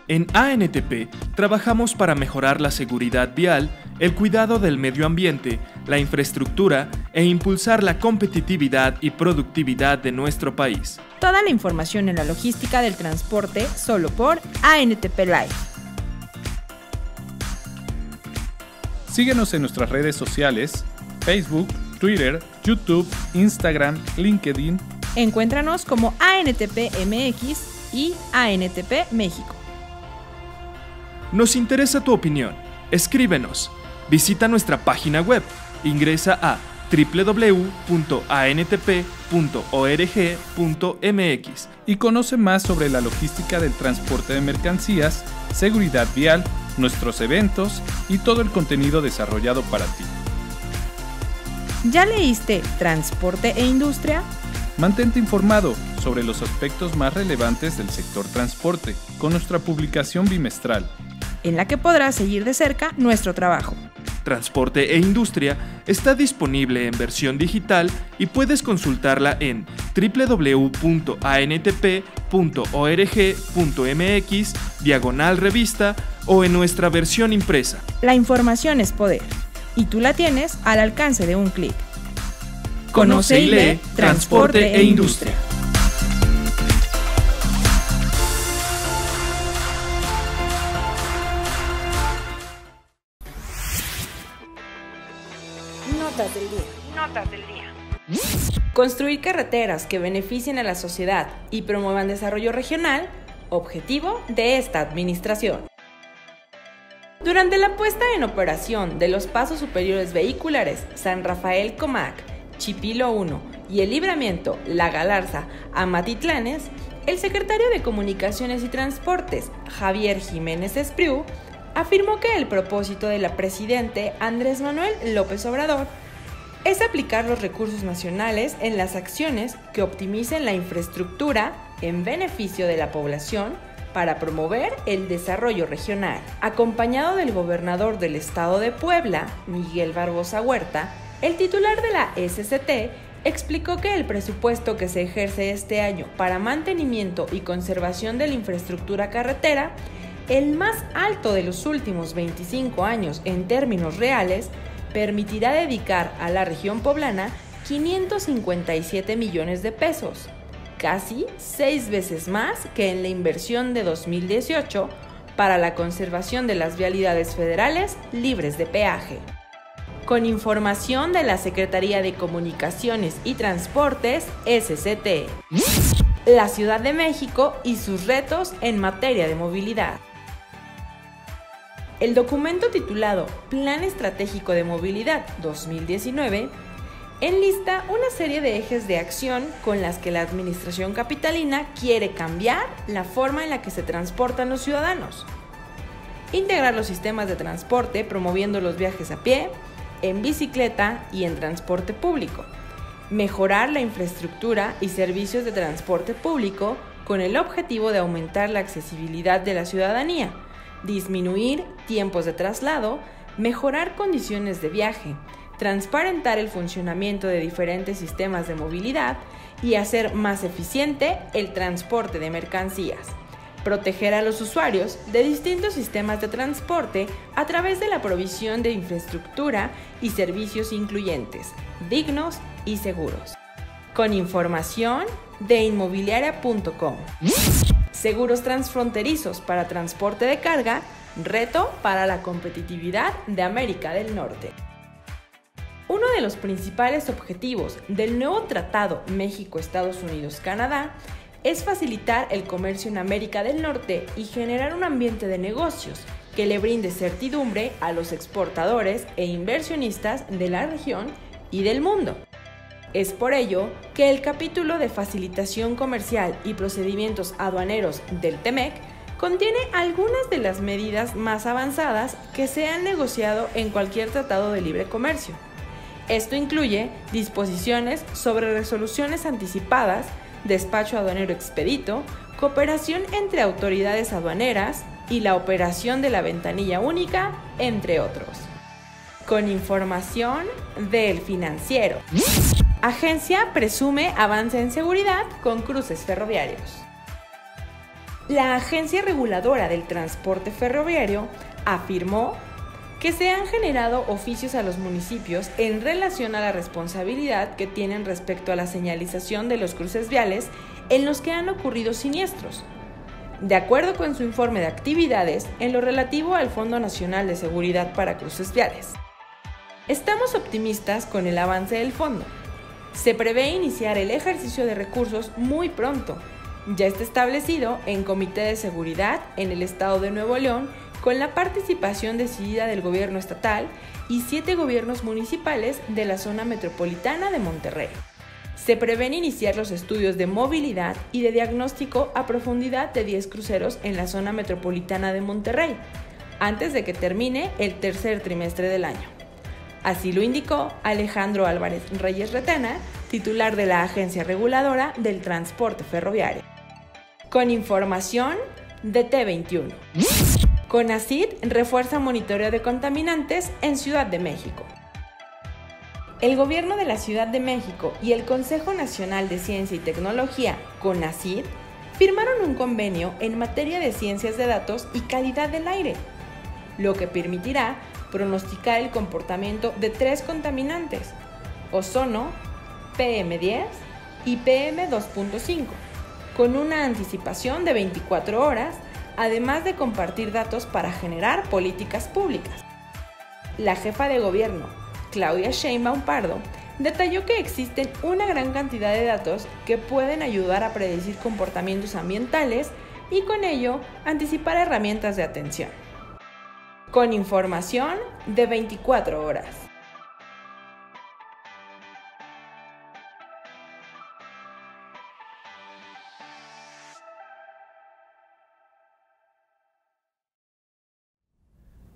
En ANTP trabajamos para mejorar la seguridad vial, el cuidado del medio ambiente, la infraestructura e impulsar la competitividad y productividad de nuestro país. Toda la información en la logística del transporte solo por ANTP Live. Síguenos en nuestras redes sociales, Facebook, Twitter, YouTube, Instagram, LinkedIn. Encuéntranos como ANTP MX y ANTP México. Nos interesa tu opinión. Escríbenos. Visita nuestra página web. Ingresa a www.antp.org.mx y conoce más sobre la logística del transporte de mercancías, seguridad vial, nuestros eventos y todo el contenido desarrollado para ti. ¿Ya leíste Transporte e Industria? Mantente informado sobre los aspectos más relevantes del sector transporte con nuestra publicación bimestral, en la que podrás seguir de cerca nuestro trabajo. Transporte e Industria está disponible en versión digital y puedes consultarla en www.antp.org.mx/revista o en nuestra versión impresa. La información es poder y tú la tienes al alcance de un clic. Conoce y lee Transporte e Industria. Notas del día. Construir carreteras que beneficien a la sociedad y promuevan desarrollo regional, objetivo de esta administración. Durante la puesta en operación de los pasos superiores vehiculares San Rafael Comac, Chipilo 1 y el libramiento La Galarza a Matitlanes, el secretario de Comunicaciones y Transportes, Javier Jiménez Espriu, afirmó que el propósito de la presidente Andrés Manuel López Obrador es aplicar los recursos nacionales en las acciones que optimicen la infraestructura en beneficio de la población para promover el desarrollo regional. Acompañado del gobernador del estado de Puebla, Miguel Barbosa Huerta, el titular de la SCT explicó que el presupuesto que se ejerce este año para mantenimiento y conservación de la infraestructura carretera, el más alto de los últimos 25 años en términos reales, permitirá dedicar a la región poblana 557 millones de pesos, casi 6 veces más que en la inversión de 2018 para la conservación de las vialidades federales libres de peaje. Con información de la Secretaría de Comunicaciones y Transportes, SCT. La Ciudad de México y sus retos en materia de movilidad. El documento titulado Plan Estratégico de Movilidad 2019 enlista una serie de ejes de acción con las que la administración capitalina quiere cambiar la forma en la que se transportan los ciudadanos. Integrar los sistemas de transporte promoviendo los viajes a pie, en bicicleta y en transporte público. Mejorar la infraestructura y servicios de transporte público con el objetivo de aumentar la accesibilidad de la ciudadanía, disminuir tiempos de traslado, mejorar condiciones de viaje, transparentar el funcionamiento de diferentes sistemas de movilidad y hacer más eficiente el transporte de mercancías. Proteger a los usuarios de distintos sistemas de transporte a través de la provisión de infraestructura y servicios incluyentes, dignos y seguros. Con información de inmobiliaria.com. Seguros transfronterizos para transporte de carga, reto para la competitividad de América del Norte. Uno de los principales objetivos del nuevo Tratado México-Estados Unidos-Canadá es facilitar el comercio en América del Norte y generar un ambiente de negocios que le brinde certidumbre a los exportadores e inversionistas de la región y del mundo. Es por ello que el capítulo de facilitación comercial y procedimientos aduaneros del TEMEC contiene algunas de las medidas más avanzadas que se han negociado en cualquier tratado de libre comercio. Esto incluye disposiciones sobre resoluciones anticipadas, despacho aduanero expedito, cooperación entre autoridades aduaneras y la operación de la ventanilla única, entre otros. Con información del Financiero. Agencia presume avance en seguridad con cruces ferroviarios. La Agencia Reguladora del Transporte Ferroviario afirmó que se han generado oficios a los municipios en relación a la responsabilidad que tienen respecto a la señalización de los cruces viales en los que han ocurrido siniestros. De acuerdo con su informe de actividades en lo relativo al Fondo Nacional de Seguridad para Cruces Viales, estamos optimistas con el avance del fondo. Se prevé iniciar el ejercicio de recursos muy pronto. Ya está establecido en Comité de Seguridad en el Estado de Nuevo León con la participación decidida del gobierno estatal y 7 gobiernos municipales de la zona metropolitana de Monterrey. Se prevén iniciar los estudios de movilidad y de diagnóstico a profundidad de 10 cruceros en la zona metropolitana de Monterrey, antes de que termine el tercer trimestre del año. Así lo indicó Alejandro Álvarez Reyes Retena, titular de la Agencia Reguladora del Transporte Ferroviario. Con información de T21. CONACYT refuerza monitoreo de contaminantes en Ciudad de México. El Gobierno de la Ciudad de México y el Consejo Nacional de Ciencia y Tecnología, CONACYT, firmaron un convenio en materia de ciencias de datos y calidad del aire, lo que permitirá pronosticar el comportamiento de 3 contaminantes: ozono, PM10 y PM2.5, con una anticipación de 24 horas, además de compartir datos para generar políticas públicas. La jefa de gobierno, Claudia Sheinbaum Pardo, detalló que existen una gran cantidad de datos que pueden ayudar a predecir comportamientos ambientales y con ello anticipar herramientas de atención. Con información de 24 horas.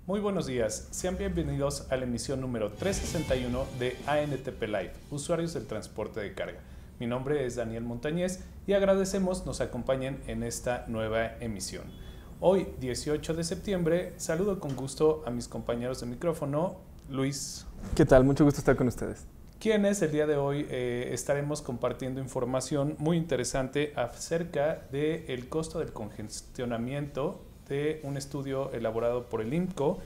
Muy buenos días, sean bienvenidos a la emisión número 361 de ANTP Live, usuarios del transporte de carga. Mi nombre es Daniel Montañez y agradecemos nos acompañen en esta nueva emisión. Hoy, 18 de septiembre, saludo con gusto a mis compañeros de micrófono, Luis. ¿Qué tal? Mucho gusto estar con ustedes. Quienes el día de hoy estaremos compartiendo información muy interesante acerca del costo del congestionamiento de un estudio elaborado por el IMCO,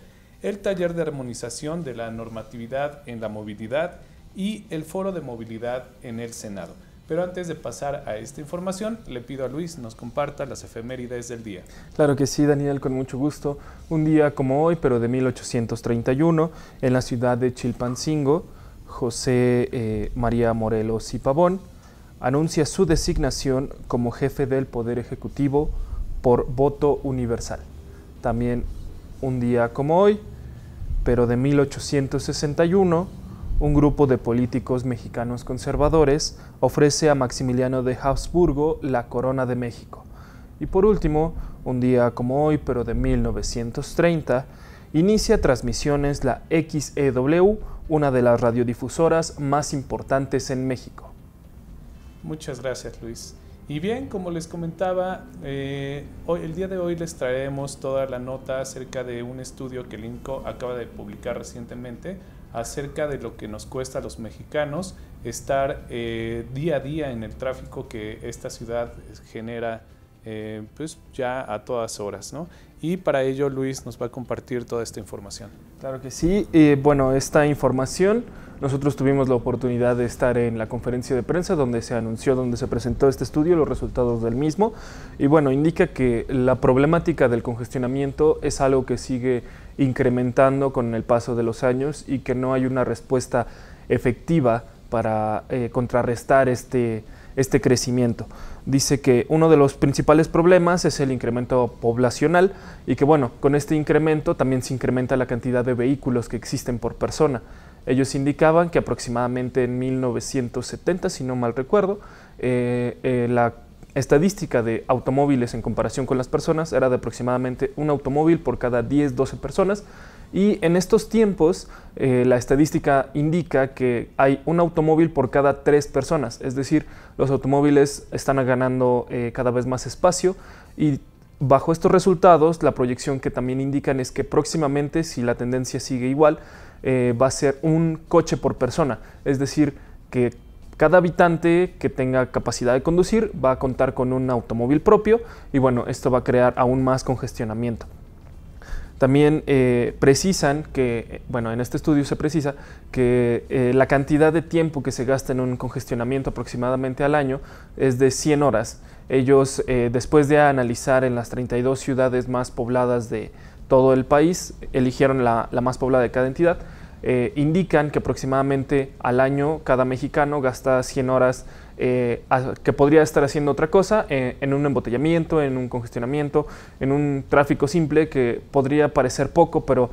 el taller de armonización de la normatividad en la movilidad y el foro de movilidad en el Senado. Pero antes de pasar a esta información, le pido a Luis nos comparta las efemérides del día. Claro que sí, Daniel, con mucho gusto. Un día como hoy, pero de 1831, en la ciudad de Chilpancingo, José María Morelos y Pavón anuncia su designación como jefe del Poder Ejecutivo por voto universal. También un día como hoy, pero de 1861, un grupo de políticos mexicanos conservadores ofrece a Maximiliano de Habsburgo la corona de México. Y por último, un día como hoy, pero de 1930, inicia transmisiones la XEW, una de las radiodifusoras más importantes en México. Muchas gracias, Luis. Y bien, como les comentaba, el día de hoy les traeremos toda la nota acerca de un estudio que el IMCO acaba de publicar recientemente acerca de lo que nos cuesta a los mexicanos estar día a día en el tráfico que esta ciudad genera pues ya a todas horas, ¿no? Y para ello Luis nos va a compartir toda esta información. Claro que sí. Bueno, esta información, nosotros tuvimos la oportunidad de estar en la conferencia de prensa donde se anunció, donde se presentó este estudio, los resultados del mismo. Y bueno, indica que la problemática del congestionamiento es algo que sigue incrementando con el paso de los años y que no hay una respuesta efectiva para contrarrestar este crecimiento. Dice que uno de los principales problemas es el incremento poblacional y que bueno, con este incremento también se incrementa la cantidad de vehículos que existen por persona. Ellos indicaban que aproximadamente en 1970, si no mal recuerdo, la estadística de automóviles en comparación con las personas era de aproximadamente un automóvil por cada 10-12 personas. Y en estos tiempos la estadística indica que hay un automóvil por cada 3 personas, es decir, los automóviles están ganando cada vez más espacio y bajo estos resultados la proyección que también indican es que próximamente, si la tendencia sigue igual, va a ser un coche por persona, es decir, que cada habitante que tenga capacidad de conducir va a contar con un automóvil propio y bueno, esto va a crear aún más congestionamiento. También precisan que, bueno, en este estudio se precisa que la cantidad de tiempo que se gasta en un congestionamiento aproximadamente al año es de 100 horas. Ellos, después de analizar en las 32 ciudades más pobladas de todo el país, eligieron la más poblada de cada entidad, indican que aproximadamente al año cada mexicano gasta 100 horas que podría estar haciendo otra cosa en un embotellamiento, en un congestionamiento, en un tráfico simple que podría parecer poco, pero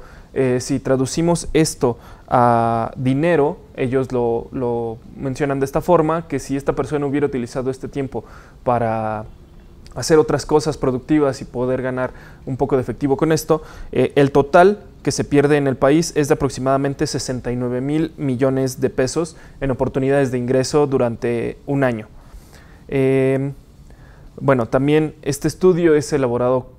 si traducimos esto a dinero, ellos lo mencionan de esta forma, que si esta persona hubiera utilizado este tiempo para hacer otras cosas productivas y poder ganar un poco de efectivo con esto, el total que se pierde en el país es de aproximadamente 69,000 millones de pesos en oportunidades de ingreso durante un año. Bueno, también este estudio es elaborado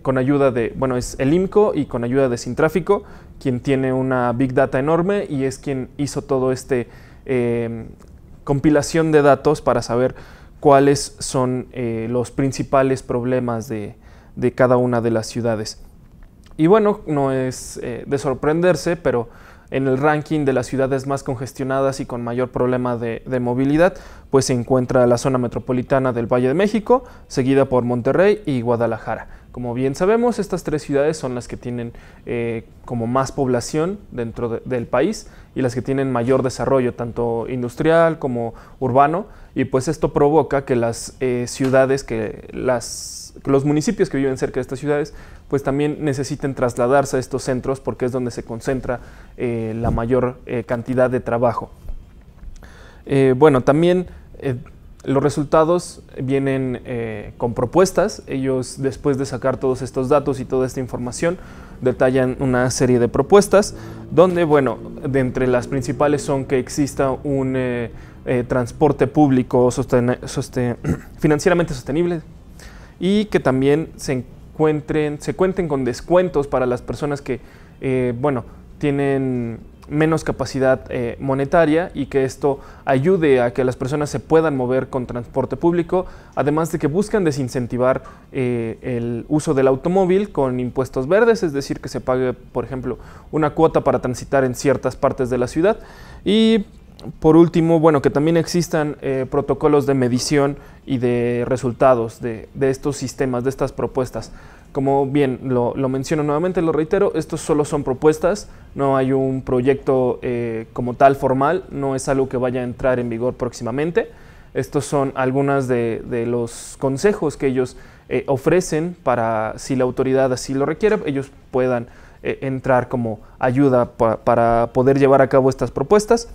con ayuda de, bueno, es el IMCO y con ayuda de Sintráfico, quien tiene una Big Data enorme y es quien hizo todo compilación de datos para saber cuáles son los principales problemas de cada una de las ciudades. Y bueno, no es de sorprenderse, pero en el ranking de las ciudades más congestionadas y con mayor problema de movilidad, pues se encuentra la zona metropolitana del Valle de México, seguida por Monterrey y Guadalajara. Como bien sabemos, estas tres ciudades son las que tienen como más población dentro del país y las que tienen mayor desarrollo, tanto industrial como urbano, y pues esto provoca que las ciudades, que los municipios que viven cerca de estas ciudades, pues también necesiten trasladarse a estos centros porque es donde se concentra la mayor cantidad de trabajo. Bueno, también los resultados vienen con propuestas. Ellos, después de sacar todos estos datos y toda esta información, detallan una serie de propuestas donde, bueno, de entre las principales son que exista un transporte público financieramente sostenible y que también se cuenten con descuentos para las personas que, bueno, tienen menos capacidad monetaria y que esto ayude a que las personas se puedan mover con transporte público, además de que buscan desincentivar el uso del automóvil con impuestos verdes, es decir, que se pague, por ejemplo, una cuota para transitar en ciertas partes de la ciudad. Y por último, bueno, que también existan protocolos de medición y de resultados de estos sistemas, de estas propuestas. Como bien lo menciono nuevamente, lo reitero, estos solo son propuestas, no hay un proyecto como tal formal, no es algo que vaya a entrar en vigor próximamente. Estos son algunos de los consejos que ellos ofrecen para, si la autoridad así lo requiere, ellos puedan entrar como ayuda para poder llevar a cabo estas propuestas.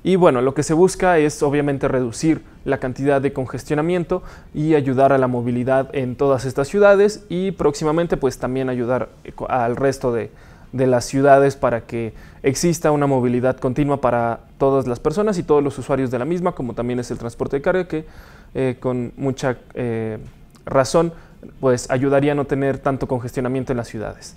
Y bueno, lo que se busca es obviamente reducir la cantidad de congestionamiento y ayudar a la movilidad en todas estas ciudades y próximamente pues también ayudar al resto de las ciudades para que exista una movilidad continua para todas las personas y todos los usuarios de la misma, como también es el transporte de carga, que con mucha razón pues ayudaría a no tener tanto congestionamiento en las ciudades.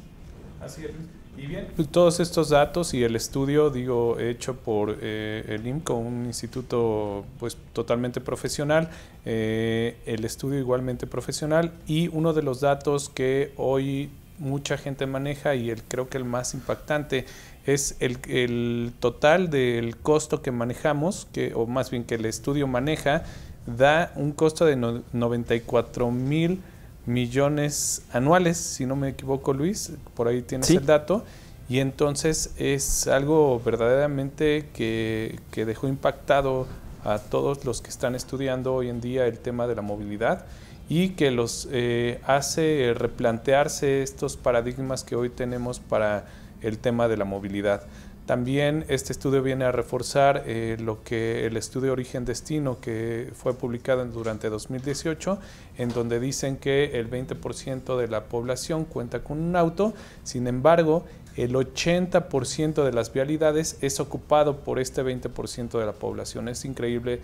Así es. Y bien, pues todos estos datos y el estudio, digo, hecho por el IMCO, un instituto pues totalmente profesional, el estudio igualmente profesional, y uno de los datos que hoy mucha gente maneja y creo que el más impactante es el total del costo que manejamos, o más bien que el estudio maneja, da un costo de 94,000 millones anuales, si no me equivoco, Luis, por ahí tienes el dato, y entonces es algo verdaderamente que dejó impactado a todos los que están estudiando hoy en día el tema de la movilidad y que los hace replantearse estos paradigmas que hoy tenemos para el tema de la movilidad. También este estudio viene a reforzar lo que el estudio Origen-Destino, que fue publicado durante 2018, en donde dicen que el 20% de la población cuenta con un auto. Sin embargo, el 80% de las vialidades es ocupado por este 20% de la población. Es increíble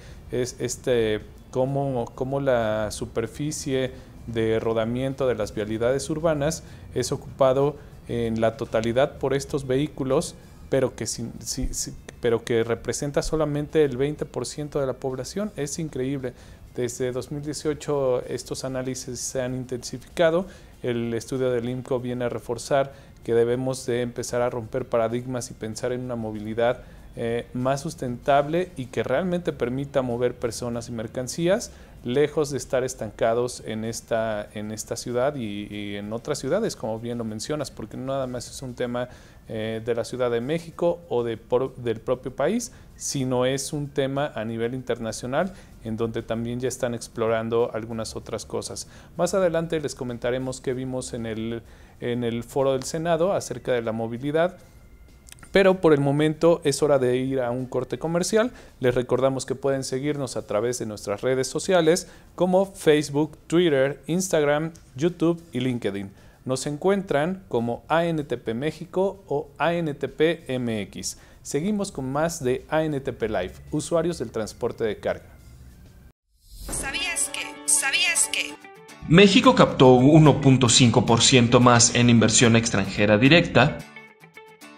cómo la superficie de rodamiento de las vialidades urbanas es ocupado en la totalidad por estos vehículos, pero que representa solamente el 20% de la población. Es increíble. Desde 2018 estos análisis se han intensificado. El estudio del INCO viene a reforzar que debemos de empezar a romper paradigmas y pensar en una movilidad más sustentable y que realmente permita mover personas y mercancías, lejos de estar estancados en esta ciudad y en otras ciudades, como bien lo mencionas, porque no nada más es un tema de la Ciudad de México o del propio país, sino es un tema a nivel internacional, en donde también ya están explorando algunas otras cosas. Más adelante les comentaremos qué vimos en el foro del Senado acerca de la movilidad. Pero por el momento es hora de ir a un corte comercial. Les recordamos que pueden seguirnos a través de nuestras redes sociales como Facebook, Twitter, Instagram, YouTube y LinkedIn. Nos encuentran como ANTP México o ANTP MX. Seguimos con más de ANTP Live, usuarios del transporte de carga. ¿Sabías que? México captó 1.5% más en inversión extranjera directa.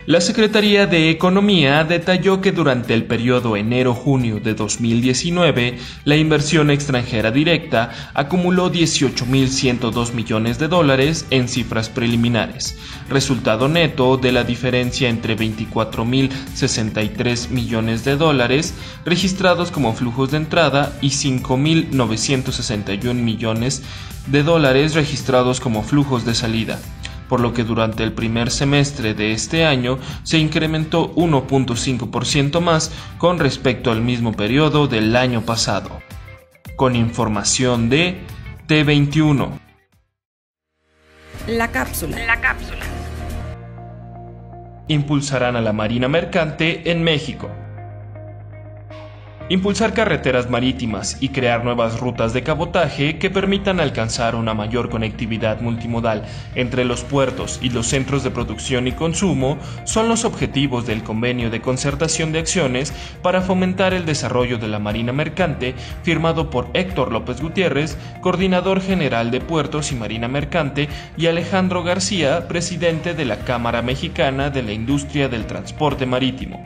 La Secretaría de Economía detalló que durante el periodo enero-junio de 2019, la inversión extranjera directa acumuló $18.102 millones en cifras preliminares, resultado neto de la diferencia entre $24.063 millones registrados como flujos de entrada y $5.961 millones registrados como flujos de salida, por lo que durante el primer semestre de este año se incrementó 1.5% más con respecto al mismo periodo del año pasado. Con información de T21. La cápsula. Impulsarán a la Marina Mercante en México. Impulsar carreteras marítimas y crear nuevas rutas de cabotaje que permitan alcanzar una mayor conectividad multimodal entre los puertos y los centros de producción y consumo son los objetivos del Convenio de Concertación de Acciones para fomentar el desarrollo de la Marina Mercante, firmado por Héctor López Gutiérrez, Coordinador General de Puertos y Marina Mercante, y Alejandro García, presidente de la Cámara Mexicana de la Industria del Transporte Marítimo.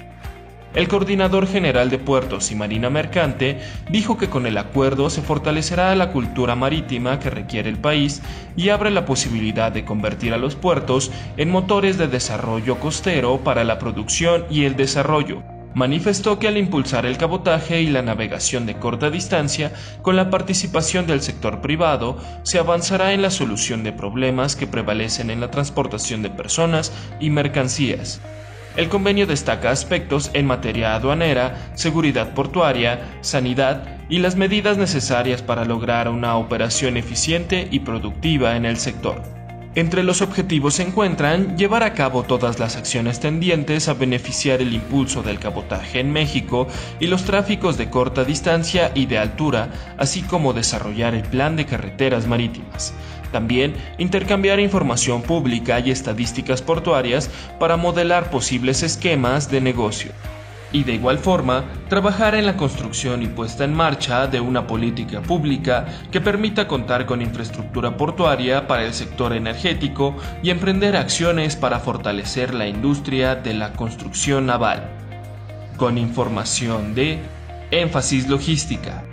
El Coordinador General de Puertos y Marina Mercante dijo que con el acuerdo se fortalecerá la cultura marítima que requiere el país y abre la posibilidad de convertir a los puertos en motores de desarrollo costero para la producción y el desarrollo. Manifestó que al impulsar el cabotaje y la navegación de corta distancia, con la participación del sector privado, se avanzará en la solución de problemas que prevalecen en la transportación de personas y mercancías. El convenio destaca aspectos en materia aduanera, seguridad portuaria, sanidad y las medidas necesarias para lograr una operación eficiente y productiva en el sector. Entre los objetivos se encuentran llevar a cabo todas las acciones tendientes a beneficiar el impulso del cabotaje en México y los tráficos de corta distancia y de altura, así como desarrollar el plan de carreteras marítimas. También intercambiar información pública y estadísticas portuarias para modelar posibles esquemas de negocio. Y de igual forma, trabajar en la construcción y puesta en marcha de una política pública que permita contar con infraestructura portuaria para el sector energético y emprender acciones para fortalecer la industria de la construcción naval. Con información de Énfasis Logística.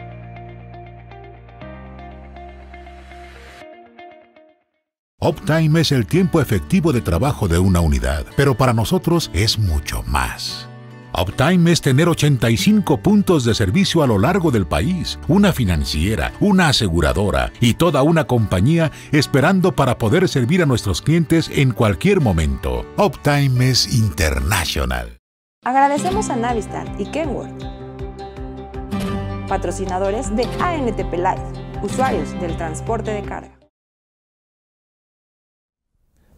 Uptime es el tiempo efectivo de trabajo de una unidad, pero para nosotros es mucho más. Uptime es tener 85 puntos de servicio a lo largo del país, una financiera, una aseguradora y toda una compañía esperando para poder servir a nuestros clientes en cualquier momento. Uptime es international. Agradecemos a Navistar y Kenworth, patrocinadores de ANTP Live, usuarios del transporte de carga.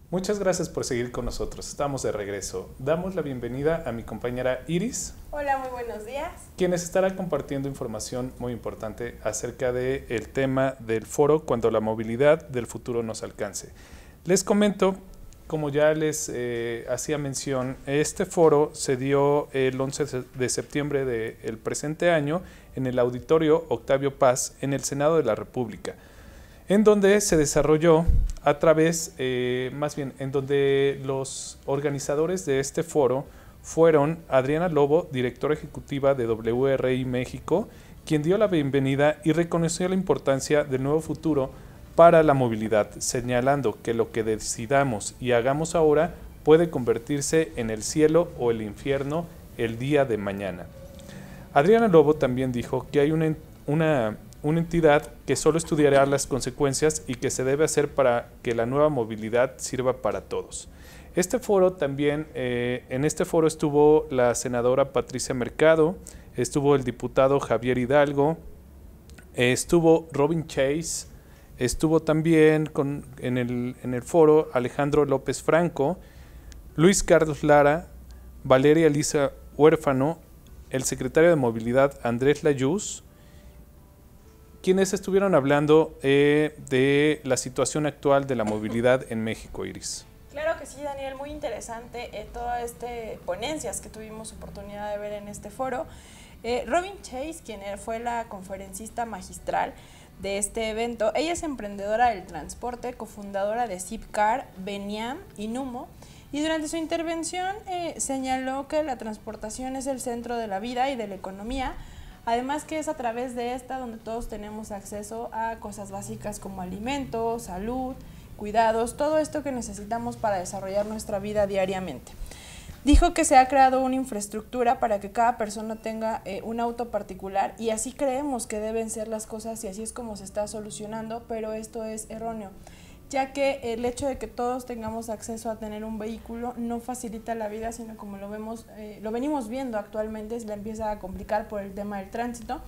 Muchas gracias por seguir con nosotros. Estamos de regreso. Damos la bienvenida a mi compañera Iris. Hola, muy buenos días. Quien estará compartiendo información muy importante acerca del tema del foro Cuando la movilidad del futuro nos alcance. Les comento, como ya les hacía mención, este foro se dio el 11 de septiembre del presente año en el Auditorio Octavio Paz en el Senado de la República, en donde se desarrolló en donde los organizadores de este foro fueron Adriana Lobo, directora ejecutiva de WRI México, quien dio la bienvenida y reconoció la importancia del nuevo futuro para la movilidad, señalando que lo que decidamos y hagamos ahora puede convertirse en el cielo o el infierno el día de mañana. Adriana Lobo también dijo que hay una entidad que solo estudiará las consecuencias y que se debe hacer para que la nueva movilidad sirva para todos. Este foro también, en este foro estuvo la senadora Patricia Mercado, estuvo el diputado Javier Hidalgo, estuvo Robin Chase, estuvo también en el foro Alejandro López Franco, Luis Carlos Lara, Valeria Elisa Huérfano, el secretario de Movilidad Andrés Layuz, quienes estuvieron hablando de la situación actual de la movilidad en México, Iris. Claro que sí, Daniel, muy interesante todas estas ponencias que tuvimos oportunidad de ver en este foro. Robin Chase, quien fue la conferencista magistral de este evento, ella es emprendedora del transporte, cofundadora de Zipcar, Beniam y Numo, y durante su intervención señaló que la transportación es el centro de la vida y de la economía, además que es a través de esta donde todos tenemos acceso a cosas básicas como alimentos, salud, cuidados, todo esto que necesitamos para desarrollar nuestra vida diariamente. Dijo que se ha creado una infraestructura para que cada persona tenga un auto particular y así creemos que deben ser las cosas y así es como se está solucionando, pero esto es erróneo, ya que el hecho de que todos tengamos acceso a tener un vehículo no facilita la vida, sino como lo venimos viendo actualmente, se la empieza a complicar por el tema del tránsito.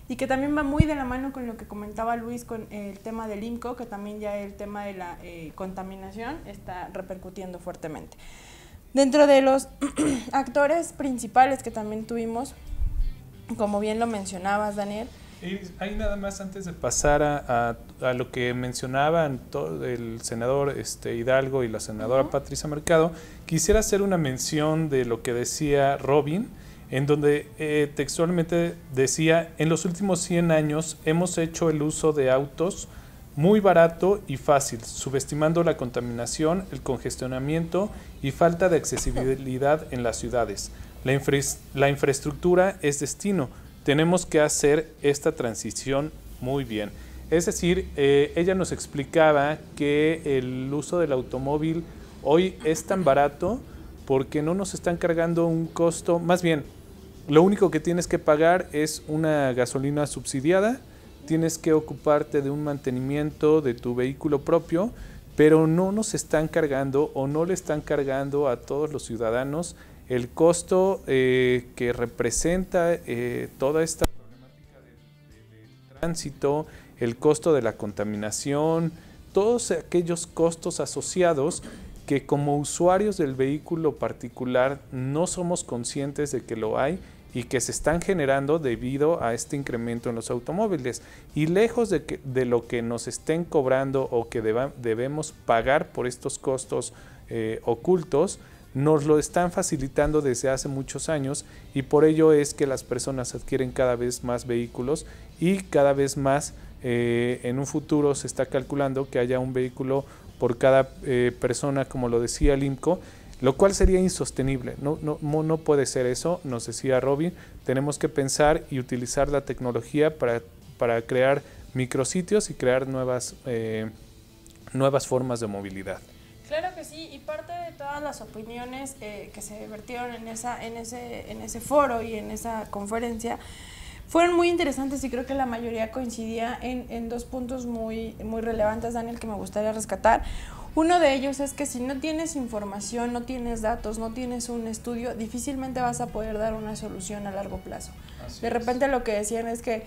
Y que también va muy de la mano con lo que comentaba Luis con el tema del INCO, que también ya el tema de la contaminación está repercutiendo fuertemente. Dentro de los actores principales que también tuvimos, como bien lo mencionabas, Daniel. Ahí nada más antes de pasar a lo que mencionaban el senador Hidalgo y la senadora Patricia Mercado, quisiera hacer una mención de lo que decía Robin, en donde textualmente decía: en los últimos 100 años hemos hecho el uso de autos muy barato y fácil, subestimando la contaminación, el congestionamiento y falta de accesibilidad en las ciudades. La infraestructura es destino, tenemos que hacer esta transición muy bien. Es decir, ella nos explicaba que el uso del automóvil hoy es tan barato porque no nos están cargando un costo, más bien, lo único que tienes que pagar es una gasolina subsidiada, tienes que ocuparte de un mantenimiento de tu vehículo propio, pero no nos están cargando o no le están cargando a todos los ciudadanos el costo que representa toda esta problemática del tránsito, el costo de la contaminación, todos aquellos costos asociados que como usuarios del vehículo particular no somos conscientes de que lo hay y que se están generando debido a este incremento en los automóviles. Y lejos de lo que nos estén cobrando o que debemos pagar por estos costos ocultos, nos lo están facilitando desde hace muchos años y por ello es que las personas adquieren cada vez más vehículos y cada vez más en un futuro se está calculando que haya un vehículo por cada persona, como lo decía el IMCO, lo cual sería insostenible. No puede ser eso, nos decía Robin. Tenemos que pensar y utilizar la tecnología para crear micrositios y crear nuevas formas de movilidad. Claro que sí, y parte de todas las opiniones que se vertieron en ese foro y en esa conferencia fueron muy interesantes y creo que la mayoría coincidía en dos puntos muy relevantes, Daniel, que me gustaría rescatar. Uno de ellos es que si no tienes información, no tienes datos, no tienes un estudio, difícilmente vas a poder dar una solución a largo plazo. De repente lo que decían es que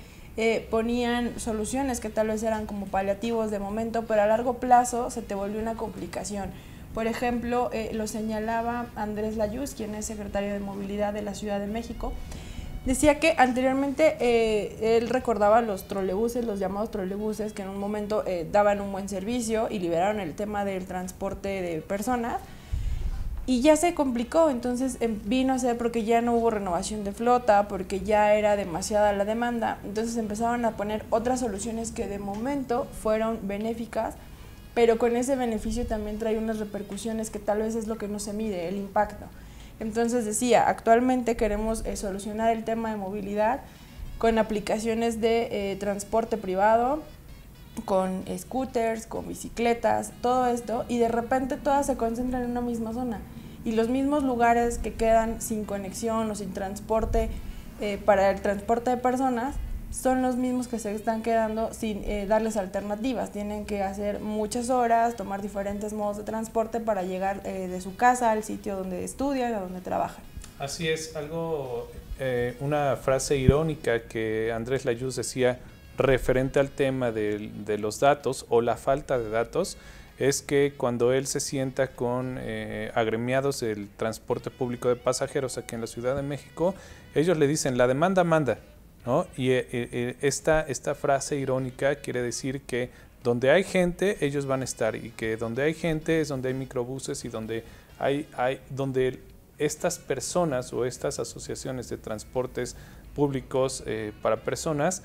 ponían soluciones que tal vez eran como paliativos de momento, pero a largo plazo se te volvió una complicación. Por ejemplo, lo señalaba Andrés Layuz, quien es secretario de Movilidad de la Ciudad de México. Decía que anteriormente él recordaba los trolebuses, los llamados trolebuses, que en un momento daban un buen servicio y liberaron el tema del transporte de personas. Y ya se complicó, entonces vino a ser porque ya no hubo renovación de flota, porque ya era demasiada la demanda. Entonces empezaron a poner otras soluciones que de momento fueron benéficas, pero con ese beneficio también trae unas repercusiones que tal vez es lo que no se mide, el impacto. Entonces decía, actualmente queremos solucionar el tema de movilidad con aplicaciones de transporte privado, con scooters, con bicicletas, todo esto, y de repente todas se concentran en una misma zona. Y los mismos lugares que quedan sin conexión o sin transporte para el transporte de personas son los mismos que se están quedando sin darles alternativas. Tienen que hacer muchas horas, tomar diferentes modos de transporte para llegar de su casa al sitio donde estudian o donde trabajan. Así es, una frase irónica que Andrés Layuz decía referente al tema de los datos o la falta de datos, es que cuando él se sienta con agremiados del transporte público de pasajeros aquí en la Ciudad de México, ellos le dicen, la demanda manda, ¿no? Y esta frase irónica quiere decir que donde hay gente, ellos van a estar, y que donde hay gente es donde hay microbuses y donde donde estas personas o estas asociaciones de transportes públicos para personas,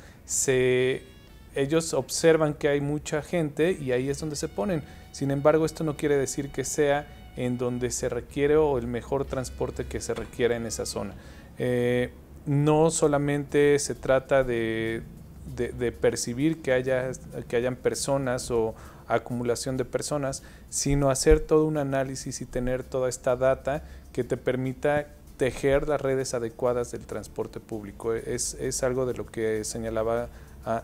ellos observan que hay mucha gente y ahí es donde se ponen. Sin embargo, esto no quiere decir que sea en donde se requiere o el mejor transporte que se requiera en esa zona. No solamente se trata de percibir que hayan personas o acumulación de personas, sino hacer todo un análisis y tener toda esta data que te permita tejer las redes adecuadas del transporte público. Es algo de lo que señalaba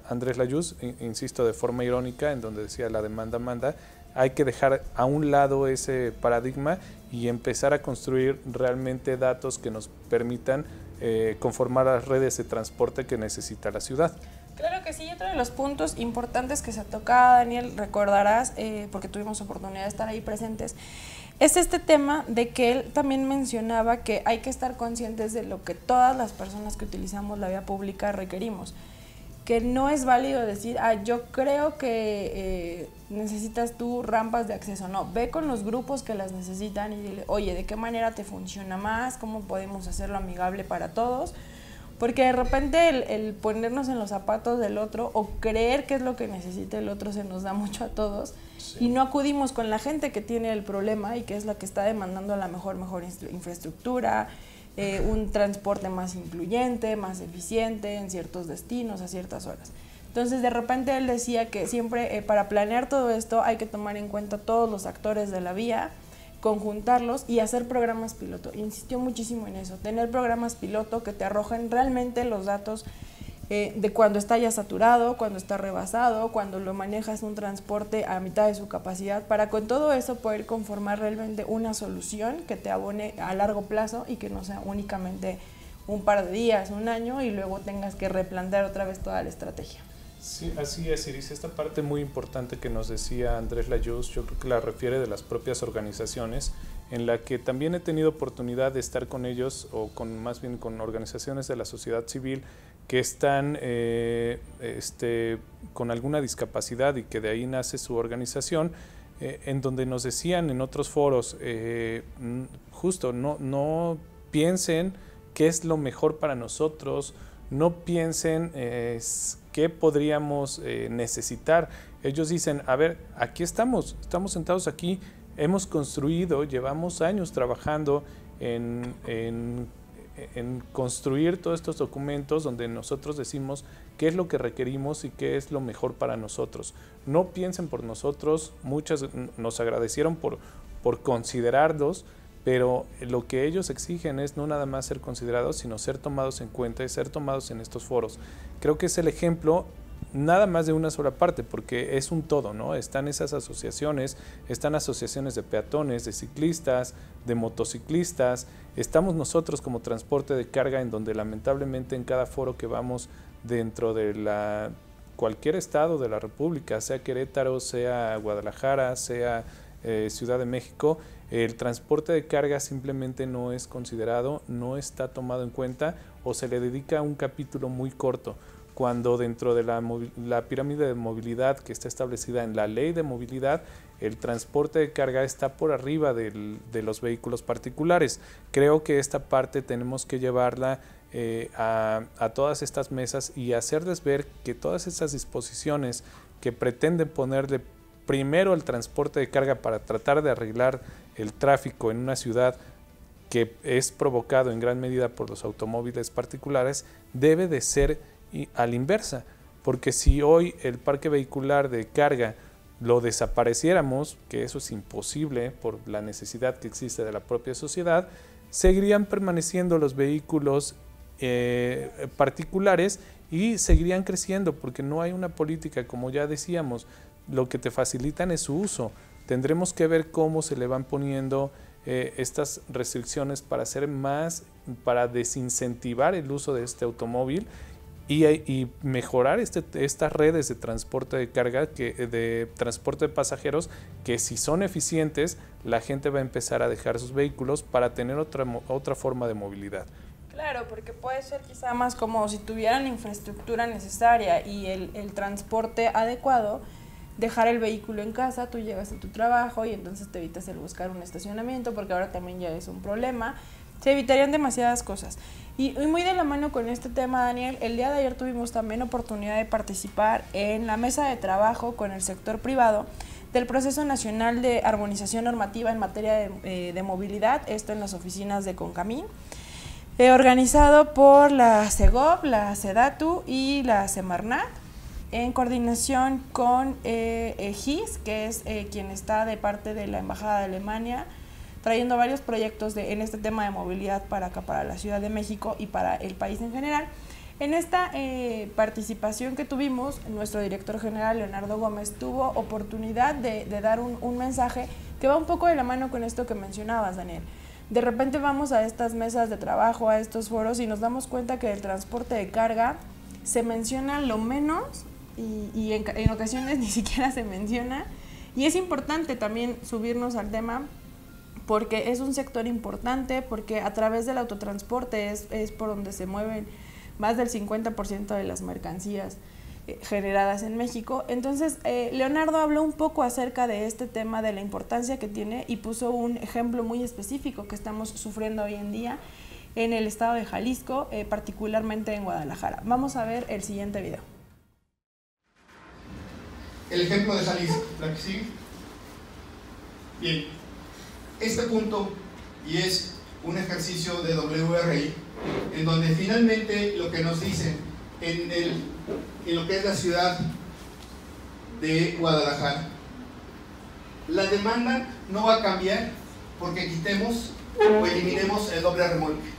Andrés Layuz, insisto, de forma irónica, en donde decía la demanda manda. Hay que dejar a un lado ese paradigma y empezar a construir realmente datos que nos permitan conformar las redes de transporte que necesita la ciudad. Claro que sí, otro de los puntos importantes que se tocaba, Daniel, recordarás, porque tuvimos oportunidad de estar ahí presentes, es este tema de que él también mencionaba que hay que estar conscientes de lo que todas las personas que utilizamos la vía pública requerimos. Que no es válido decir, yo creo que necesitas tú rampas de acceso. No, ve con los grupos que las necesitan y dile, oye, ¿de qué manera te funciona más? ¿Cómo podemos hacerlo amigable para todos? Porque de repente el ponernos en los zapatos del otro o creer que es lo que necesita el otro se nos da mucho a todos. Sí. Y no acudimos con la gente que tiene el problema y que es la que está demandando la mejor infraestructura, un transporte más incluyente, más eficiente en ciertos destinos, a ciertas horas. Entonces, de repente él decía que siempre para planear todo esto hay que tomar en cuenta todos los actores de la vía, conjuntarlos y hacer programas piloto. Insistió muchísimo en eso, tener programas piloto que te arrojen realmente los datos de cuando está ya saturado, cuando está rebasado, cuando lo manejas un transporte a mitad de su capacidad, para con todo eso poder conformar realmente una solución que te abone a largo plazo y que no sea únicamente un par de días, un año y luego tengas que replantear otra vez toda la estrategia. Sí, así es, Iris. Esta parte muy importante que nos decía Andrés Layuz, yo creo que la refiere de las propias organizaciones, en la que también he tenido oportunidad de estar con ellos, o más bien con organizaciones de la sociedad civil que están con alguna discapacidad y que de ahí nace su organización, en donde nos decían en otros foros, justo, no piensen qué es lo mejor para nosotros, no piensen qué podríamos necesitar. Ellos dicen, a ver, aquí estamos sentados aquí, hemos construido, llevamos años trabajando en construir todos estos documentos donde nosotros decimos qué es lo que requerimos y qué es lo mejor para nosotros. No piensen por nosotros, muchas nos agradecieron por considerarlos, pero lo que ellos exigen es no nada más ser considerados, sino ser tomados en cuenta y ser tomados en estos foros. Creo que es el ejemplo nada más de una sola parte, porque es un todo, ¿no? Están esas asociaciones, están asociaciones de peatones, de ciclistas, de motociclistas, estamos nosotros como transporte de carga, en donde lamentablemente en cada foro que vamos dentro de cualquier estado de la República, sea Querétaro, sea Guadalajara, sea Ciudad de México, el transporte de carga simplemente no es considerado, no está tomado en cuenta o se le dedica un capítulo muy corto, cuando dentro de la pirámide de movilidad que está establecida en la ley de movilidad, el transporte de carga está por arriba de los vehículos particulares. Creo que esta parte tenemos que llevarla a todas estas mesas y hacerles ver que todas estas disposiciones que pretenden ponerle primero el transporte de carga para tratar de arreglar el tráfico en una ciudad, que es provocado en gran medida por los automóviles particulares, debe de ser a la inversa, porque si hoy el parque vehicular de carga lo desapareciéramos, que eso es imposible por la necesidad que existe de la propia sociedad, seguirían permaneciendo los vehículos particulares y seguirían creciendo, porque no hay una política, como ya decíamos, lo que te facilitan es su uso. Tendremos que ver cómo se le van poniendo estas restricciones para para desincentivar el uso de este automóvil y mejorar estas redes de transporte de carga, de transporte de pasajeros, que si son eficientes, la gente va a empezar a dejar sus vehículos para tener otra forma de movilidad. Claro, porque puede ser quizá más como si tuvieran la infraestructura necesaria y el transporte adecuado, dejar el vehículo en casa, tú llegas a tu trabajo y entonces te evitas el buscar un estacionamiento, porque ahora también ya es un problema. Se evitarían demasiadas cosas. Y muy de la mano con este tema, Daniel, el día de ayer tuvimos también oportunidad de participar en la mesa de trabajo con el sector privado del Proceso Nacional de Armonización Normativa en materia de movilidad, esto en las oficinas de Concamín, organizado por la CEGOP, la SEDATU y la Semarnat, en coordinación con GIS, que es quien está de parte de la Embajada de Alemania, trayendo varios proyectos en este tema de movilidad para acá, para la Ciudad de México y para el país en general. En esta participación que tuvimos, nuestro director general, Leonardo Gómez, tuvo oportunidad de dar un mensaje que va un poco de la mano con esto que mencionabas, Daniel. De repente vamos a estas mesas de trabajo, a estos foros, y nos damos cuenta que el transporte de carga se menciona lo menos y en ocasiones ni siquiera se menciona. Y es importante también subirnos al tema, porque es un sector importante, porque a través del autotransporte es por donde se mueven más del 50% de las mercancías generadas en México. Entonces, Leonardo habló un poco acerca de este tema, de la importancia que tiene, y puso un ejemplo muy específico que estamos sufriendo hoy en día en el estado de Jalisco, particularmente en Guadalajara. Vamos a ver el siguiente video. El ejemplo de Jalisco, la que sigue. Bien, este punto, y es un ejercicio de WRI, en donde finalmente lo que nos dicen en lo que es la ciudad de Guadalajara, la demanda no va a cambiar porque quitemos o eliminemos el doble remolque.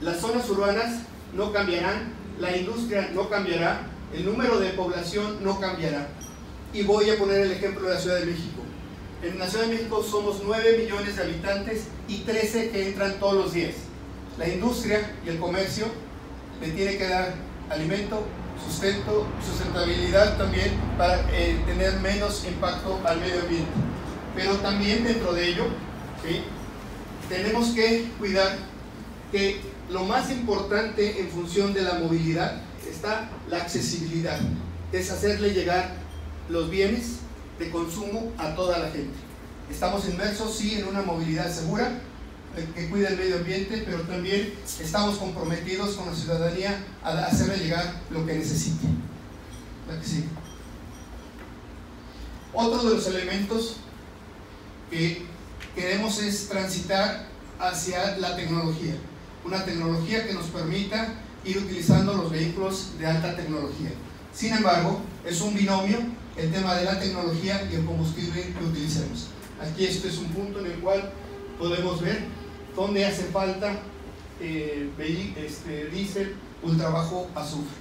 Las zonas urbanas no cambiarán, la industria no cambiará, el número de población no cambiará. Y voy a poner el ejemplo de la Ciudad de México. En la Ciudad de México somos 9 millones de habitantes y 13 que entran todos los días. La industria y el comercio le tiene que dar alimento, sustento, sustentabilidad también para tener menos impacto al medio ambiente. Pero también dentro de ello, ¿sí?, tenemos que cuidar que lo más importante en función de la movilidad está la accesibilidad, es hacerle llegar los bienes de consumo a toda la gente. Estamos inmersos, sí, en una movilidad segura que cuida el medio ambiente, pero también estamos comprometidos con la ciudadanía a hacerle llegar lo que necesite. La que sigue. Otro de los elementos que queremos es transitar hacia la tecnología, una tecnología que nos permita ir utilizando los vehículos de alta tecnología. Sin embargo, es un binomio el tema de la tecnología y el combustible que utilicemos. Aquí este es un punto en el cual podemos ver dónde hace falta diésel ultra bajo azufre.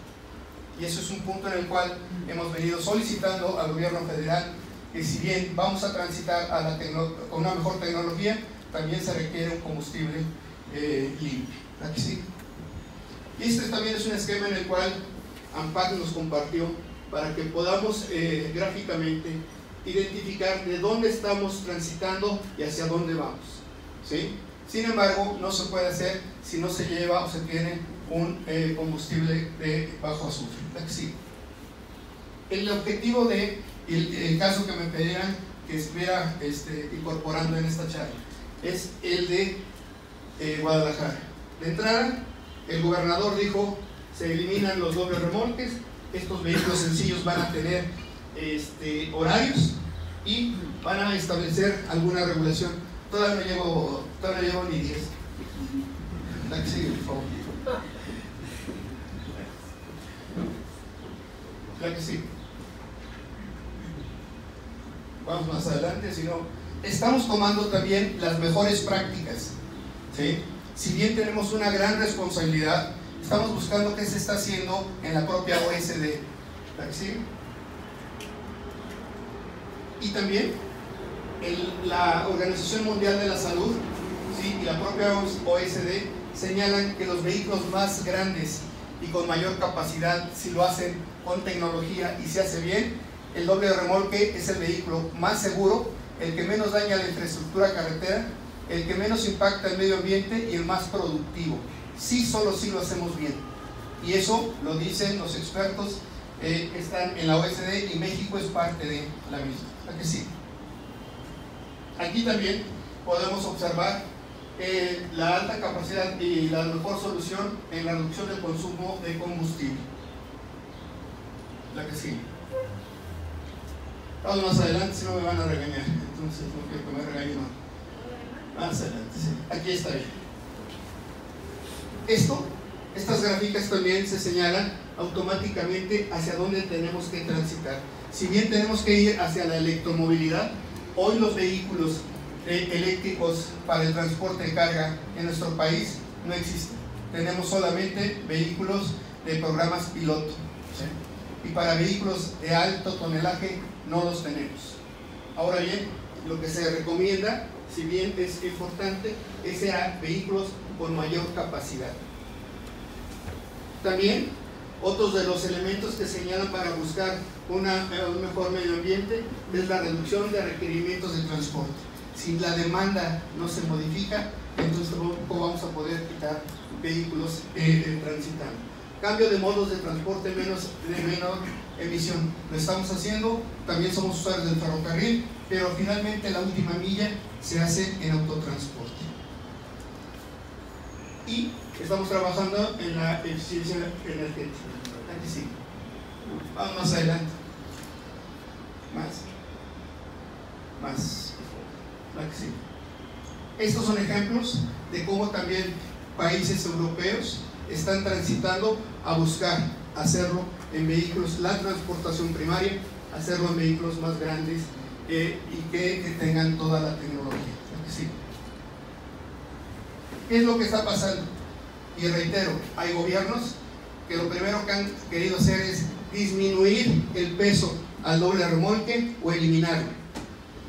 Y eso es un punto en el cual hemos venido solicitando al gobierno federal que, si bien vamos a transitar con una mejor tecnología, también se requiere un combustible limpio. Aquí sí. Y este también es un esquema en el cual ANPAC nos compartió para que podamos gráficamente identificar de dónde estamos transitando y hacia dónde vamos, ¿sí? Sin embargo, no se puede hacer si no se lleva o se tiene un combustible de bajo azufre. Sí. El objetivo de el caso que me pedían que estuviera incorporando en esta charla es el de Guadalajara. De entrada, el gobernador dijo: se eliminan los dobles remolques, estos vehículos sencillos van a tener horarios y van a establecer alguna regulación. Todavía no llevo ni 10. La que sigue, por favor. La que sigue. Vamos más adelante, si no. Estamos tomando también las mejores prácticas, ¿sí? Si bien tenemos una gran responsabilidad, estamos buscando qué se está haciendo en la propia OSD. ¿La que sigue? Y también la Organización Mundial de la Salud, ¿sí?, y la propia OSD señalan que los vehículos más grandes y con mayor capacidad, si lo hacen con tecnología y se hace bien, el doble remolque es el vehículo más seguro, el que menos daña la infraestructura carretera, el que menos impacta el medio ambiente y el más productivo. Sí, solo si lo hacemos bien. Y eso lo dicen los expertos que están en la OSD, y México es parte de la misma. ¿A que sí? Aquí también podemos observar la alta capacidad y la mejor solución en la reducción del consumo de combustible. La que sigue. Vamos más adelante, si no me van a regañar. Entonces no quiero que me regañen más adelante. Sí. Aquí está bien. Estas gráficas también se señalan automáticamente hacia dónde tenemos que transitar. Si bien tenemos que ir hacia la electromovilidad, hoy los vehículos eléctricos para el transporte de carga en nuestro país no existen. Tenemos solamente vehículos de programas piloto, ¿sí? Y para vehículos de alto tonelaje no los tenemos. Ahora bien, lo que se recomienda, si bien es importante, es a vehículos con mayor capacidad. También otros de los elementos que señalan para buscar un mejor medio ambiente es la reducción de requerimientos de transporte. Si la demanda no se modifica, entonces tampoco vamos a poder quitar vehículos transitando. Cambio de modos de transporte de menor emisión. Lo estamos haciendo, también somos usuarios del ferrocarril, pero finalmente la última milla se hace en autotransporte. Y estamos trabajando en la eficiencia energética. Aquí sí. Vamos más adelante. Más. Aquí sí. Estos son ejemplos de cómo también países europeos están transitando a buscar hacerlo en vehículos, la transportación primaria, hacerlo en vehículos más grandes y que tengan toda la tecnología. Aquí sí. ¿Qué es lo que está pasando? Y reitero, hay gobiernos que lo primero que han querido hacer es disminuir el peso al doble remolque o eliminarlo.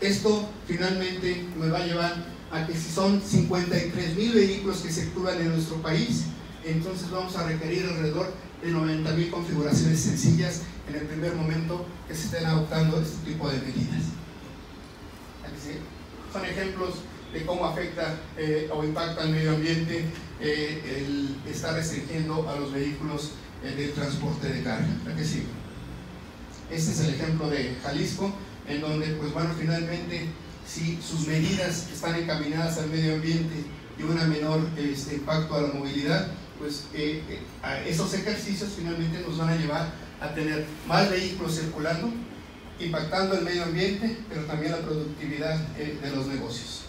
Esto finalmente me va a llevar a que si son 53,000 vehículos que circulan en nuestro país, entonces vamos a requerir alrededor de 90,000 configuraciones sencillas en el primer momento que se estén adoptando este tipo de medidas. ¿Sí? Son ejemplos de cómo afecta o impacta al medio ambiente el estar restringiendo a los vehículos del transporte de carga. ¿A qué sigue? Este es el ejemplo de Jalisco, en donde, pues bueno, finalmente, si sus medidas están encaminadas al medio ambiente y un menor impacto a la movilidad, pues esos ejercicios finalmente nos van a llevar a tener más vehículos circulando, impactando el medio ambiente, pero también la productividad de los negocios.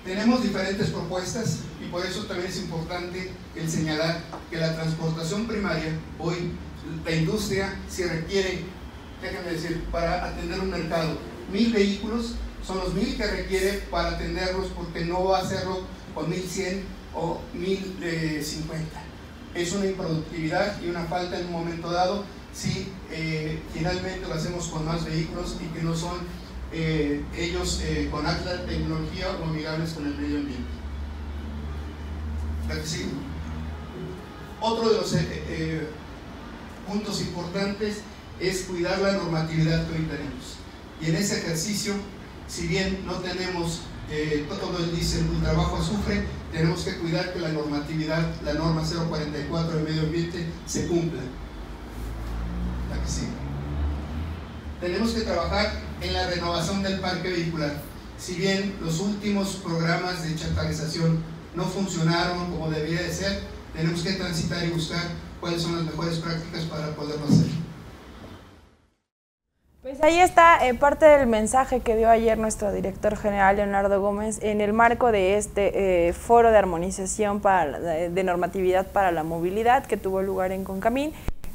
Tenemos diferentes propuestas y por eso también es importante el señalar que la transportación primaria, hoy la industria, si requiere, déjenme decir, para atender un mercado, 1,000 vehículos, son los 1,000 que requiere para atenderlos, porque no va a hacerlo con 1,100 o 1,050. Es una improductividad y una falta en un momento dado si finalmente lo hacemos con más vehículos y que no son ellos con alta tecnología o amigables con el medio ambiente. ¿Sí? Otro de los puntos importantes es cuidar la normatividad que hoy tenemos. Y en ese ejercicio, si bien no tenemos todo el diésel, el trabajo azufre, tenemos que cuidar que la normatividad, la norma 044 del medio ambiente, se cumpla. La que sigue. Tenemos que trabajar en la renovación del parque vehicular. Si bien los últimos programas de chatarrización no funcionaron como debería de ser, tenemos que transitar y buscar cuáles son las mejores prácticas para poderlo hacer. Pues Pues ahí está parte del mensaje que dio ayer nuestro director general Leonardo Gómez en el marco de este foro de armonización de normatividad para la movilidad que tuvo lugar en Concamín,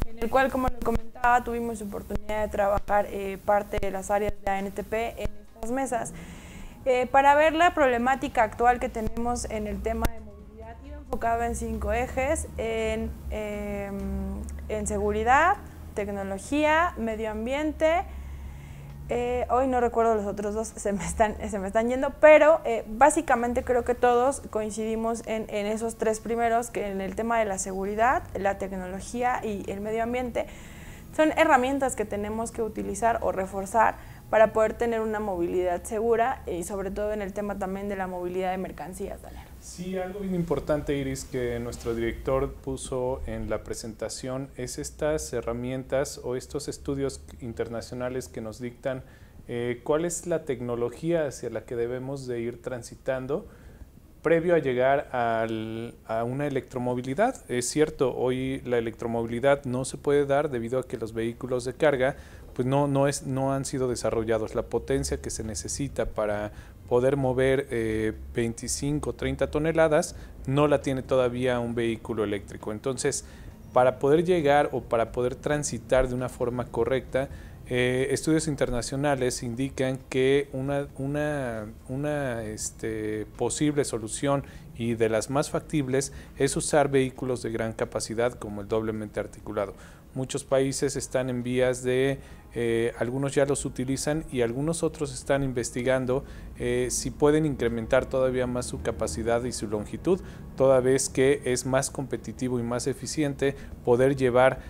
en el cual, como lo comentaba, tuvimos oportunidad de trabajar parte de las áreas de ANTP en estas mesas para ver la problemática actual que tenemos en el tema de movilidad, enfocado en 5 ejes, en seguridad, tecnología, medio ambiente. Hoy no recuerdo los otros dos, se me están yendo, pero básicamente creo que todos coincidimos en esos 3 primeros, que en el tema de la seguridad, la tecnología y el medio ambiente son herramientas que tenemos que utilizar o reforzar para poder tener una movilidad segura y sobre todo en el tema también de la movilidad de mercancías, Daniel. Sí, algo bien importante, Iris, que nuestro director puso en la presentación es estas herramientas o estos estudios internacionales que nos dictan cuál es la tecnología hacia la que debemos de ir transitando previo a llegar a una electromovilidad. Es cierto, hoy la electromovilidad no se puede dar debido a que los vehículos de carga pues no han sido desarrollados. La potencia que se necesita para poder mover 25, 30 toneladas no la tiene todavía un vehículo eléctrico. Entonces, para poder llegar o para poder transitar de una forma correcta, estudios internacionales indican que una posible solución y de las más factibles es usar vehículos de gran capacidad como el doblemente articulado. Muchos países están en vías de, algunos ya los utilizan y algunos otros están investigando si pueden incrementar todavía más su capacidad y su longitud, toda vez que es más competitivo y más eficiente poder llevar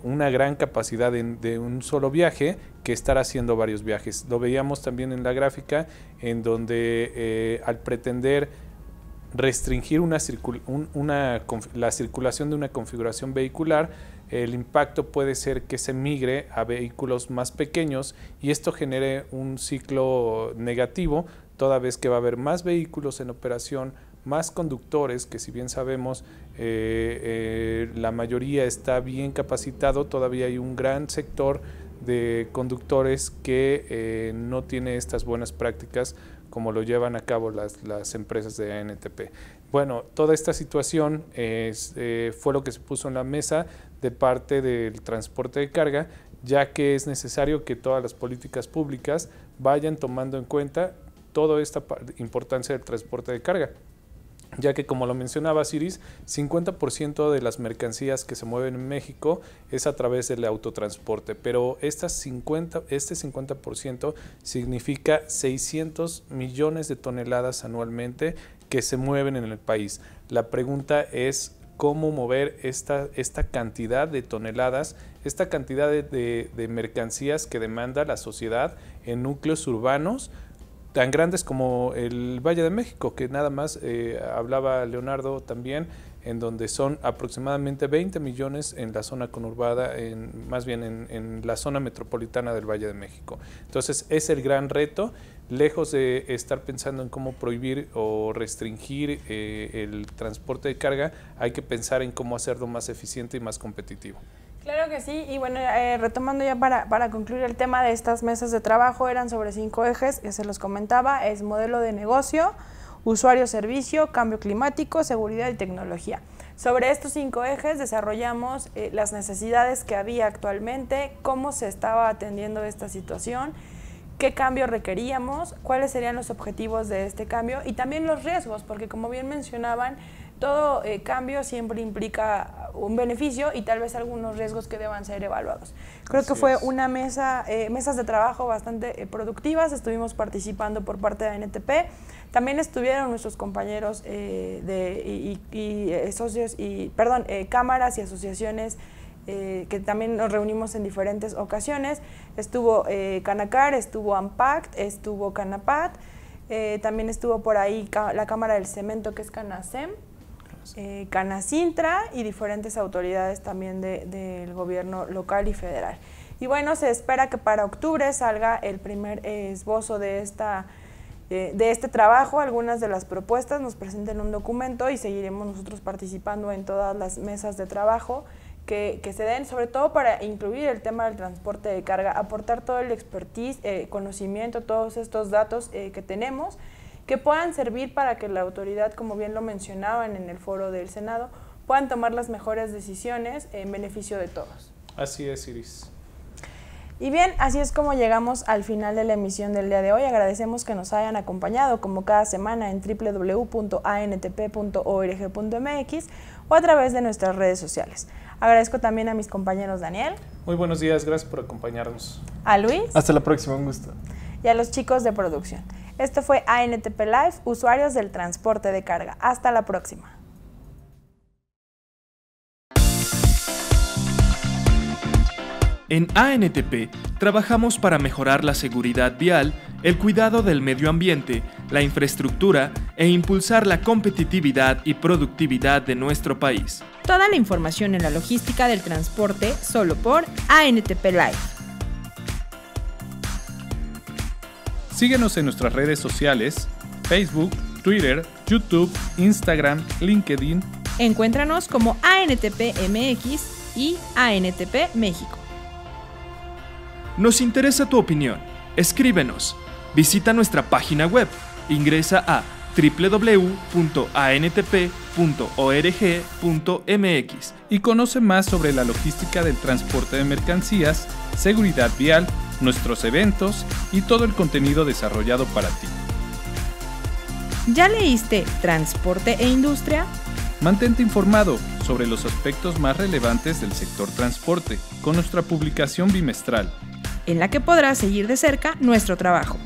una gran capacidad de un solo viaje que estar haciendo varios viajes. Lo veíamos también en la gráfica, en donde al pretender restringir la circulación de una configuración vehicular, el impacto puede ser que se migre a vehículos más pequeños y esto genere un ciclo negativo, toda vez que va a haber más vehículos en operación, más conductores, que si bien sabemos la mayoría está bien capacitado, todavía hay un gran sector de conductores que no tiene estas buenas prácticas como lo llevan a cabo las empresas de ANTP. Bueno, toda esta situación fue lo que se puso en la mesa de parte del transporte de carga, ya que es necesario que todas las políticas públicas vayan tomando en cuenta toda esta importancia del transporte de carga, ya que, como lo mencionaba Iris, 50% de las mercancías que se mueven en México es a través del autotransporte, pero este 50% significa 600 millones de toneladas anualmente que se mueven en el país. La pregunta es cómo mover esta cantidad de toneladas, esta cantidad de mercancías que demanda la sociedad en núcleos urbanos tan grandes como el Valle de México, que nada más hablaba Leonardo también, en donde son aproximadamente 20 millones en la zona conurbada, más bien en la zona metropolitana del Valle de México. Entonces es el gran reto, lejos de estar pensando en cómo prohibir o restringir el transporte de carga, hay que pensar en cómo hacerlo más eficiente y más competitivo. Claro que sí, y bueno, retomando ya para concluir el tema de estas mesas de trabajo, eran sobre 5 ejes, que se los comentaba, es modelo de negocio, usuario-servicio, cambio climático, seguridad y tecnología. Sobre estos 5 ejes desarrollamos las necesidades que había actualmente, cómo se estaba atendiendo esta situación, qué cambio requeríamos, cuáles serían los objetivos de este cambio y también los riesgos, porque como bien mencionaban, todo cambio siempre implica un beneficio y tal vez algunos riesgos que deban ser evaluados. Creo que fue una mesas de trabajo bastante productivas, estuvimos participando por parte de ANTP, también estuvieron nuestros compañeros cámaras y asociaciones que también nos reunimos en diferentes ocasiones. Estuvo Canacar, estuvo AMPACT, estuvo Canapat, también estuvo por ahí la Cámara del Cemento, que es Canacem, Canacintra y diferentes autoridades también del gobierno local y federal. Y bueno, se espera que para octubre salga el primer esbozo de este trabajo, algunas de las propuestas, nos presenten un documento y seguiremos nosotros participando en todas las mesas de trabajo que se den, sobre todo para incluir el tema del transporte de carga, aportar todo el expertise, conocimiento, todos estos datos que tenemos, que puedan servir para que la autoridad, como bien lo mencionaban en el foro del Senado, puedan tomar las mejores decisiones en beneficio de todos. Así es, Iris. Y bien, así es como llegamos al final de la emisión del día de hoy. Agradecemos que nos hayan acompañado como cada semana en www.antp.org.mx o a través de nuestras redes sociales. Agradezco también a mis compañeros Daniel. Muy buenos días, gracias por acompañarnos. A Luis. Hasta la próxima, un gusto. Y a los chicos de producción. Esto fue ANTP Live, usuarios del transporte de carga. Hasta la próxima. En ANTP trabajamos para mejorar la seguridad vial, el cuidado del medio ambiente, la infraestructura e impulsar la competitividad y productividad de nuestro país. Toda la información en la logística del transporte solo por ANTP Live. Síguenos en nuestras redes sociales, Facebook, Twitter, YouTube, Instagram, LinkedIn. Encuéntranos como ANTP MX y ANTP México. Nos interesa tu opinión. Escríbenos. Visita nuestra página web. Ingresa a www.antp.org.mx y conoce más sobre la logística del transporte de mercancías, seguridad vial, nuestros eventos y todo el contenido desarrollado para ti. ¿Ya leíste Transporte e Industria? Mantente informado sobre los aspectos más relevantes del sector transporte con nuestra publicación bimestral, en la que podrás seguir de cerca nuestro trabajo.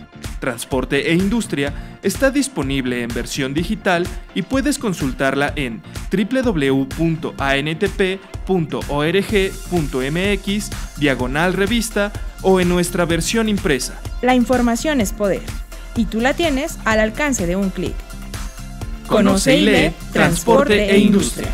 Transporte e Industria está disponible en versión digital y puedes consultarla en www.antp.org.mx/revista o en nuestra versión impresa. La información es poder y tú la tienes al alcance de un clic. Conoce y lee Transporte e Industria.